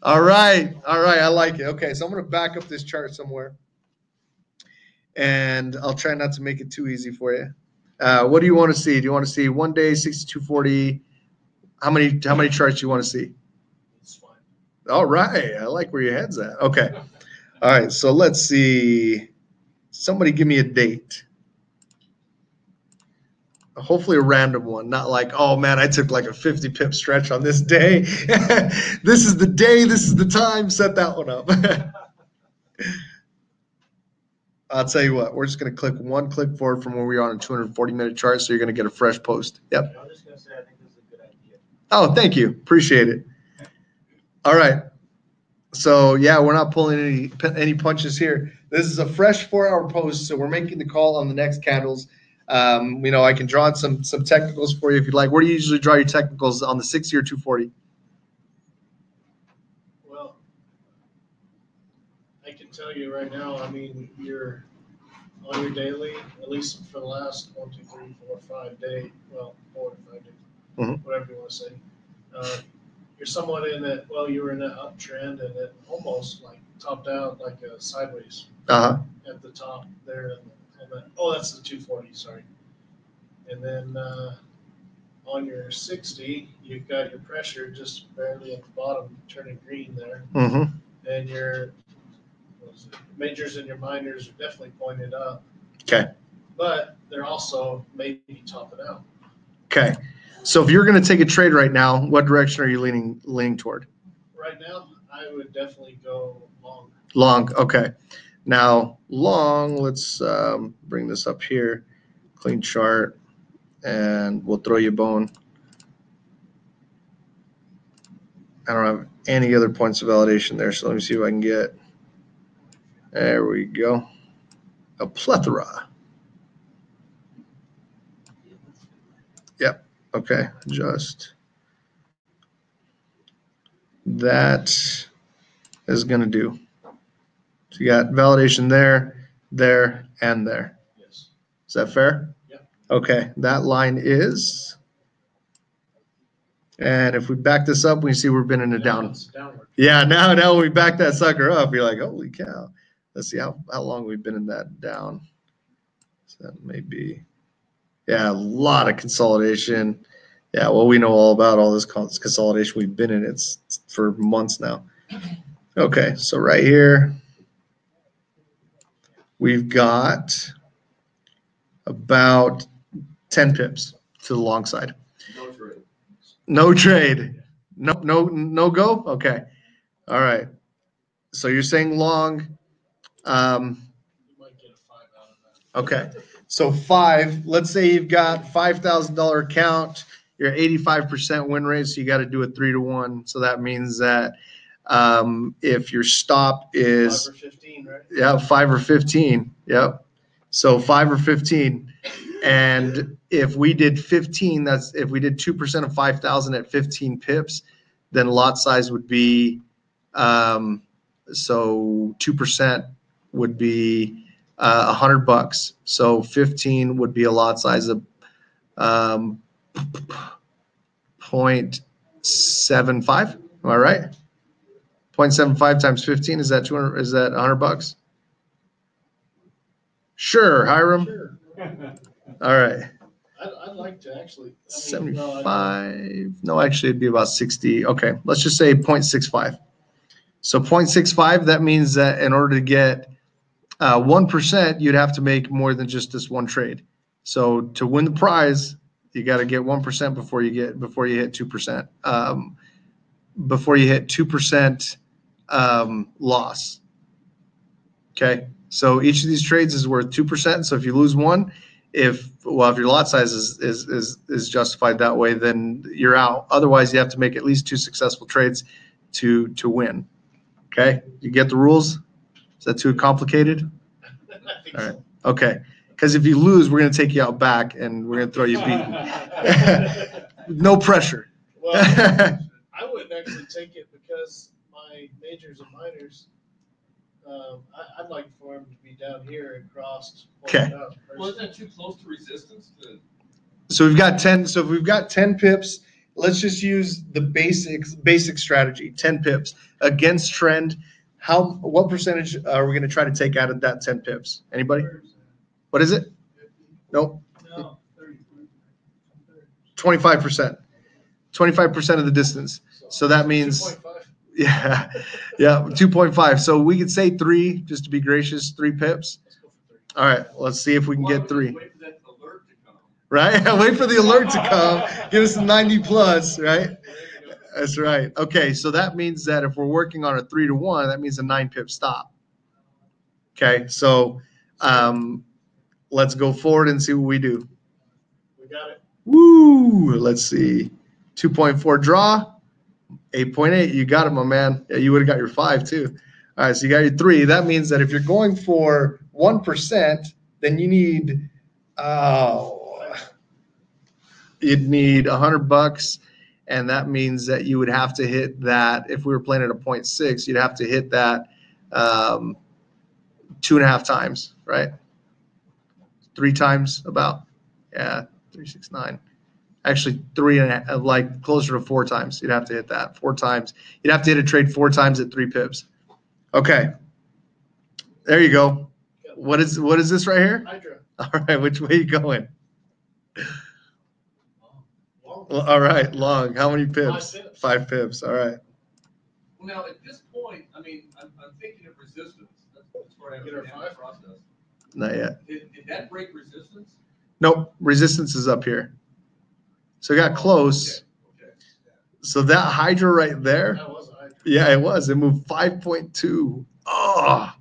All right. I like it. Okay, so I'm going to back up this chart somewhere, and I'll try not to make it too easy for you. What do you want to see? Do you want to see 1 day, 6240? How many charts do you want to see? It's fine. All right. I like where your head's at. Okay. All right. So let's see. Somebody give me a date. Hopefully a random one, not like, oh man, I took like a 50 pip stretch on this day. This is the day, this is the time. Set that one up. I'll tell you what, we're just going to click one click forward from where we are on a 240-minute chart, so you're going to get a fresh post. Yep. I'm just gonna say, I think this is a good idea. Oh, thank you. Appreciate it. All right. So, yeah, we're not pulling any punches here. This is a fresh 4-hour post, so we're making the call on the next candles. I can draw some technicals for you if you'd like. Where do you usually draw your technicals, on the 60 or 240? Well, I can tell you right now, I mean, you're on your daily, at least for the last 1, 2, 3, 4, 5 days, well, 4 to 5 days, whatever you want to say. You're somewhat in that, well, you were in that uptrend and it almost like topped out like a sideways at the top there. That's the 240, sorry. And then on your 60, you've got your pressure just barely at the bottom turning green there. And your majors and your minors are definitely pointed up. Okay. But they're also maybe topping out. Okay. So if you're going to take a trade right now, what direction are you leaning toward? Right now, I would definitely go long. Long. Okay. Now, long, let's bring this up here. Clean chart, and we'll throw you a bone. I don't have any other points of validation there, so let me see if I can get. There we go. A plethora. Yep. Okay. Just. that is going to do. So you got validation there, there, and there. Yes. Is that fair? Yep. Okay, that line is, and if we back this up, we see we've been in a down. It's downward. Yeah, now we back that sucker up. You're like, holy cow. Let's see how long we've been in that down. So that may be, yeah, a lot of consolidation. Yeah, well, we know all about all this consolidation. We've been in it for months now. Okay, so right here, we've got about 10 pips to the long side. No trade. No trade. No go? Okay. All right. So you're saying long. You might get a 5 out of that. Okay. So 5, let's say you've got $5,000 account, you're 85% win rate, so you got to do a 3-to-1. So that means that if your stop is 5 or 15, right? yeah, 5 or 15. Yep. So 5 or 15. And if we did 15, that's if we did 2% of 5,000 at 15 pips, then lot size would be so 2% would be $100. So 15 would be a lot size of 0.75. Am I right? 0.75 times 15, is that 200? Is that $100? Sure, Hiram. Sure. All right. I'd like to actually. 75. No, actually, it'd be about 60. Okay, let's just say 0.65. So 0.65, that means that in order to get 1%, you'd have to make more than just this one trade. So to win the prize, you got to get 1% before you hit 2%. Before you hit 2% loss. Okay, so each of these trades is worth 2%. So if you lose one, if your lot size is justified that way, then you're out. Otherwise, you have to make at least 2 successful trades to win. Okay, you get the rules? Is that too complicated? I think All right. so. Okay, because if you lose, we're going to take you out back and we're going to throw you beaten. No pressure. Well, I wouldn't actually take it because my majors and minors, I'd like for them to be down here and crossed. Okay. Well, isn't that too close to resistance? So we've got 10. So if we've got 10 pips, let's just use the basic strategy. 10 pips against trend. What percentage are we going to try to take out of that 10 pips? Anybody? What is it? Nope. No, 25%. 25% of the distance. So that means 2.5. yeah, 2.5. So we could say 3 just to be gracious. 3 pips. Let's go for 3. All right. Let's see if we can get 3. Wait for that alert to come. Right? Wait for the alert to come. Give us a 90 plus, right? That's right. Okay, so that means that if we're working on a 3-to-1, that means a 9-pip stop. Okay, so let's go forward and see what we do. We got it. Woo! Let's see. 2.4 draw, 8.8. You got it, my man. Yeah, you would have got your 5 too. All right, so you got your 3. That means that if you're going for 1%, then you need you'd need $100, and that means that you would have to hit that. If we were playing at a 0.6, you'd have to hit that 2.5 times, right? 3 times about. Yeah, 3, 6, 9. Actually, 3.5, like closer to 4 times. You'd have to hit that 4 times. You'd have to hit a trade 4 times at 3 pips. Okay, there you go. What is this right here? Hydra. All right, which way are you going? Long. All right, long. How many pips? 5 pips. 5 pips. All right. Well, now at this point, I mean, I'm thinking of resistance. That's where I Get our am in 5? the process. Not yet. Did that break resistance? Nope. Resistance is up here. So it got close. Okay. So that Hydra right there. That was a Hydra. Yeah, it was. It moved 5.2. Oh,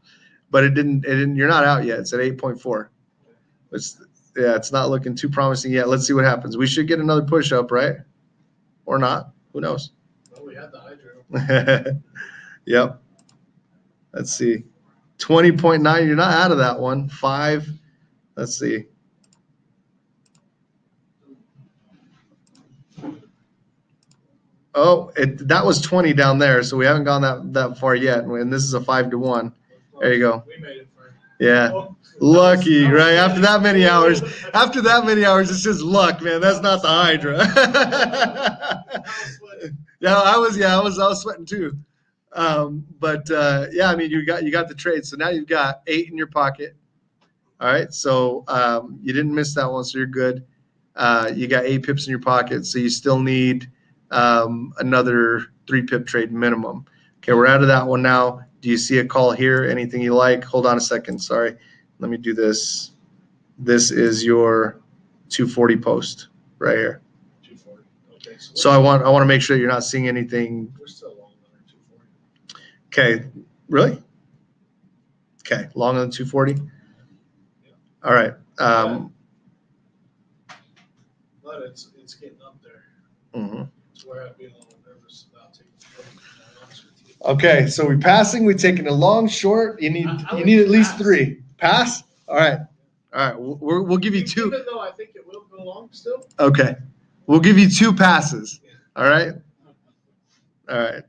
but it didn't. You're not out yet. It's at 8.4. It's not looking too promising yet. Let's see what happens. We should get another push up, right? Or not? Who knows? Well, we had the Hydra. Yep. Let's see. 20.9. You're not out of that one. 5. Let's see. Oh, that was 20 down there, so we haven't gone that far yet. And this is a 5-1. There you go. We made it, Frank. Yeah. Oh, Lucky, that was right? After that many hours, good. it's just luck, man. That's not the Hydra. I was sweating. Yeah, I was sweating too. Yeah, I mean, you got the trade. So now you've got 8 in your pocket. All right. So you didn't miss that one, so you're good. You got 8 pips in your pocket, so you still need another 3 pip trade minimum. Okay, we're out of that one now. Do you see a call here? Anything you like? Hold on a second. Sorry. Let me do this. This is your 240 post right here. 240. Okay. So I want to make sure you're not seeing anything. We're still long under 240. Okay, really? Okay, long on the 240. Yeah. All right. But it's getting up there. Mm-hmm. It's where I'd be a little nervous about taking the trade, to be honest with you. Okay, so we're passing. We're taking a long, short. You need at least 3. Pass. All right. We'll give you 2. Even though I think it will go long still. Okay, we'll give you 2 passes. All right. All right.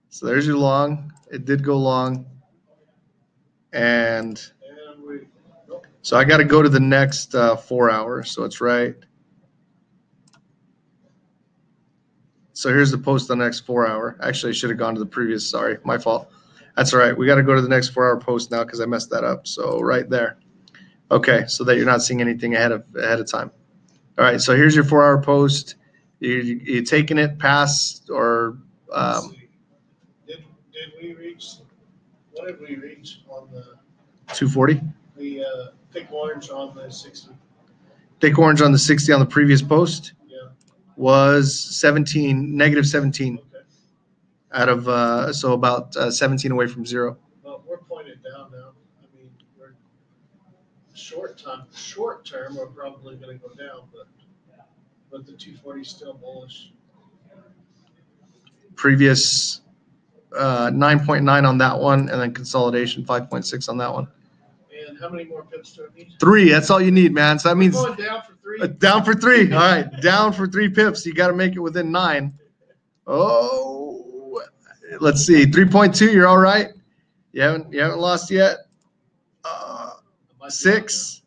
So there's your long. It did go long. And so I got to go to the next 4 hours. So it's right. So here's the post on the next 4 hour. Actually, I should have gone to the previous. Sorry, my fault. That's all right. We got to go to the next 4 hour post now because I messed that up. So right there. Okay, so that you're not seeing anything ahead of time. All right, so here's your 4 hour post. You taking it, pass, or Let's see. Did we reach? What did we reach on the 240? The thick orange on the 60? Thick orange on the 60 on the previous post Yeah. was 17, negative 17 Okay. out of so about 17 away from 0. Well, we're pointed down now. I mean, we're short term, we're probably going to go down, but the 240 is still bullish. Previous 9.9 on that one, and then consolidation 5.6 on that one. And how many more pips do I need? 3. That's all you need, man. So that means We're going down for 3. down for 3. All right, down for 3 pips. You got to make it within 9. Oh, let's see, 3.2. You're all right. You haven't lost yet. 6.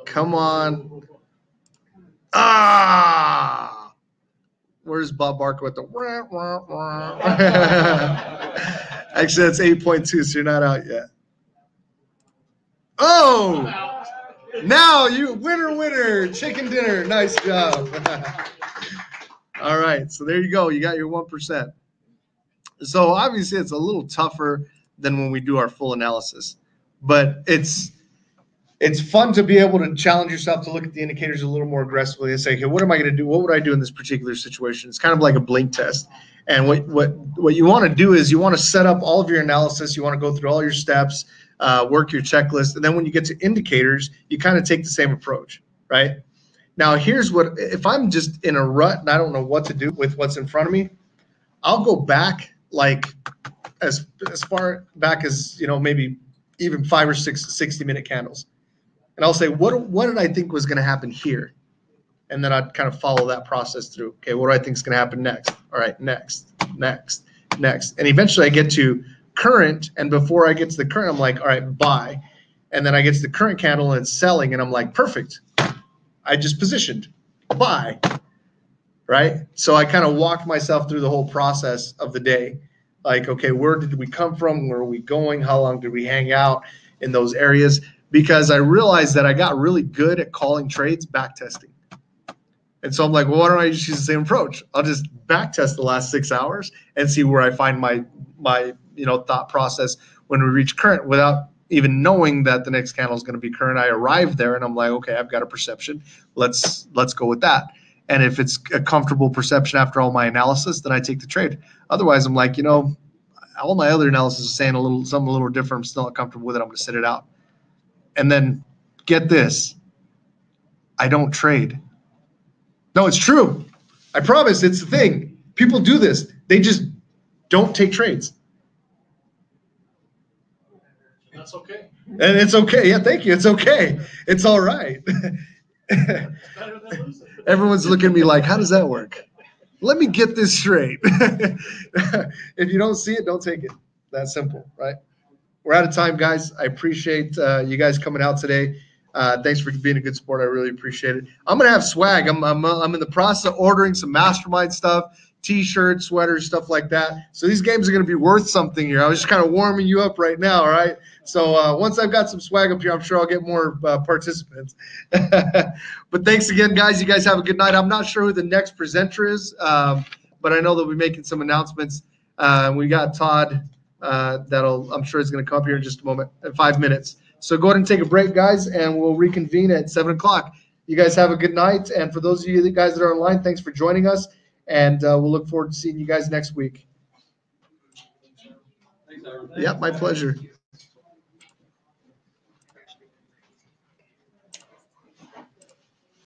Come on. Ah. Where's Bob Barker with the Actually, that's 8.2, so you're not out yet. Oh, now you winner, chicken dinner. Nice job. All right, so there you go. You got your 1%. So obviously it's a little tougher than when we do our full analysis, but it's fun to be able to challenge yourself to look at the indicators a little more aggressively and say, okay, what am I going to do? What would I do in this particular situation? It's kind of like a blink test. And what you want to do is you want to set up all of your analysis. You want to go through all your steps, work your checklist. And then when you get to indicators, you kind of take the same approach, right? Now, here's what, if I'm just in a rut and I don't know what to do with what's in front of me, I'll go back like as far back as, maybe even 5 or 6 60-minute candles. And I'll say, what did I think was going to happen here? And then I'd kind of follow that process through. Okay, what do I think is going to happen next? All right, next. And eventually I get to current. And before I get to the current, I'm like, all right, buy. And then I get to the current candle and it's selling. And I'm like, perfect. I just positioned, buy. Right? So I kind of walked myself through the whole process of the day. Like, okay, where did we come from? Where are we going? How long did we hang out in those areas? Because I realized that I got really good at calling trades backtesting. And so I'm like, well, why don't I just use the same approach? I'll just backtest the last 6 hours and see where I find my thought process when we reach current without even knowing that the next candle is going to be current. I arrived there and I'm like, okay, I've got a perception. Let's go with that. And if it's a comfortable perception after all my analysis, then I take the trade. Otherwise, I'm like, all my other analysis is saying something a little different. I'm still not comfortable with it. I'm going to sit it out. And then get this, I don't trade. No, it's true. I promise, it's the thing. People do this. They just don't take trades. That's okay. And it's okay. Yeah, thank you. It's okay. It's all right. It's better than losing. Everyone's looking at me like, how does that work? Let me get this straight. If you don't see it, don't take it. That simple, right? We're out of time, guys. I appreciate you guys coming out today. Thanks for being a good sport. I really appreciate it. I'm gonna have swag. I'm in the process of ordering some mastermind stuff, t-shirts, sweaters, stuff like that. So these games are gonna be worth something here. I was just kind of warming you up right now, all right? So once I've got some swag up here, I'm sure I'll get more participants. But thanks again, guys. You guys have a good night. I'm not sure who the next presenter is, but I know they'll be making some announcements. We got Todd. I'm sure is going to come up here in just a moment, in 5 minutes. So go ahead and take a break, guys, and we'll reconvene at 7 o'clock. You guys have a good night. And for those of you guys that are online, thanks for joining us. And we'll look forward to seeing you guys next week. Thanks, Howard. Yeah, my pleasure.